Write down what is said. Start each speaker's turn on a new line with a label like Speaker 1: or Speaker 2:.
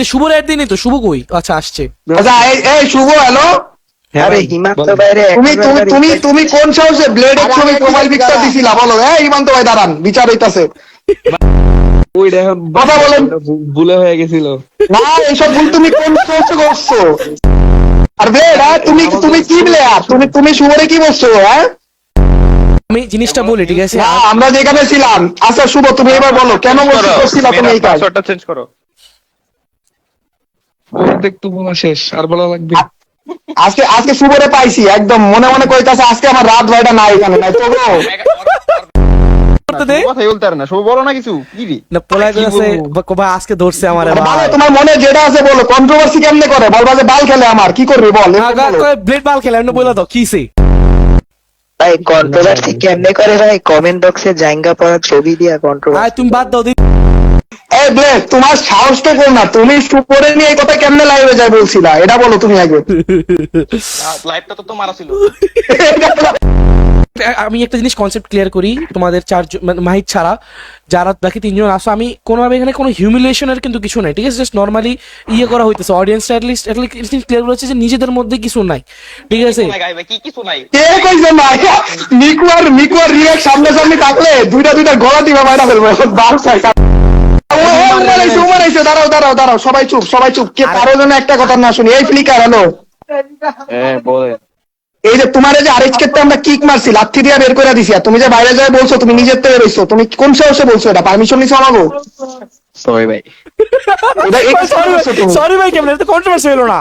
Speaker 1: রে শুভ রাইট দিনই তো, শুভ কই? আচ্ছা আসছে।
Speaker 2: আচ্ছা এই শুভ হ্যালো,
Speaker 3: আরে হিমান্ত বাইরে
Speaker 2: তুমি কোন সাহসে ব্লেড এর ছবি প্রোফাইল পিকচার দিছিলা বলো? হিমান্ত ভাই দাঁড়ান, বিচার হইতাছে। কথা বলেন।
Speaker 4: ভুলে হয়ে গেছিল।
Speaker 2: না এইসব ভুল তুমি কোন সাহসে করছো? আর ব্লেড তুমি কি প্লেয়ার? তুমি শুভরে কি বলছো?
Speaker 1: আমি জিনিসটা বলি ঠিক আছে?
Speaker 2: না আমরা যেখানে ছিলাম। আচ্ছা শুভ তুমি এবার বলো কেন করছিলা তুমি এই কাজ?
Speaker 4: পাসওয়ার্ডটা চেঞ্জ করো। দেখ তো বলা শেষ, আর বলা লাগবে?
Speaker 2: আজকে শুভরে পাইছি, একদম মনে মনে কইতাছে আজকে আমার রাত ভাইটা নাই এখানে নাই তো গো।
Speaker 4: কথাই বলতে পারে না, সব বলো না কিছু কি রে?
Speaker 1: না পোলাই আছে কবা আজকে ধরছে আমারে
Speaker 2: ভালো
Speaker 1: ভাই।
Speaker 2: তোমার মনে যেটা আছে বলো, কন্ট্রোভার্সি কেমনে করে? বলবা যে বাল খেলে আমার, কি করবি বল?
Speaker 1: ব্লেড বাল খেলে এমনি বলে দাও কিসে?
Speaker 3: ভাই কন্ট্রোভার্সি কেমনে করে ভাই? কমেন্ট বক্সে জাঙ্গা পড়া ছবি দিয়া কন্ট্রোভার্সি।
Speaker 1: আয় তুমি বাদ দাও দি।
Speaker 2: এই ব্লেড তোমার সাহস তো কম না, তুমি শুভরে নিয়ে এই কথা কেমনে লাইভে যাই বলছিলা এটা বলো তুমি আগে।
Speaker 4: লাইভটা তো মারা ছিল।
Speaker 1: আমি একটা জিনিস কনসেপ্ট ক্লিয়ার করি তোমাদের চারজন মাহিত ছাড়া যারা বাকি তিনজন আসো, আমি কোনোভাবে এখানে কোনো হিউমিলেশনের কিন্তু কিছু নাই, ঠিক আছে? জাস্ট নর্মালি ইয়ে করা হইতেছে, অডিয়েন্সটা অ্যাটলিস্ট ক্লিয়ার করেছে যে নিজেদের মধ্যে কিছু নাই, ঠিক আছে?
Speaker 4: কি কিছু নাই।
Speaker 2: কে কইছে না? মিকুয়ার রিয়াক্ট সামনাসামনি থাকলে দুইটা গলা দিবা বাইরা ফেলবো। এখন বাল চাই। দাঁড়াও সবাই চুপ কে কারো জন্য একটা কথা না শুনি। এই ফ্লিকার হ্যালো,
Speaker 4: হ্যাঁ বলে।
Speaker 2: এই যে তোমার যে আরেক ক্ষেত্রে আমরা কিক মারছি, লাথি দিয়ে বের করে দিছি, আর তুমি যে বাইরে যায় বলছো তুমি নিজের থেকে বেরোইছো, তুমি কোন সাহসে বলছো? এটা পারমিশন নিছো আমাগো?
Speaker 4: সরি ভাই।
Speaker 2: এটা
Speaker 1: সরি ভাই কেমন? এটা কন্ট্রোভার্সি হলো না।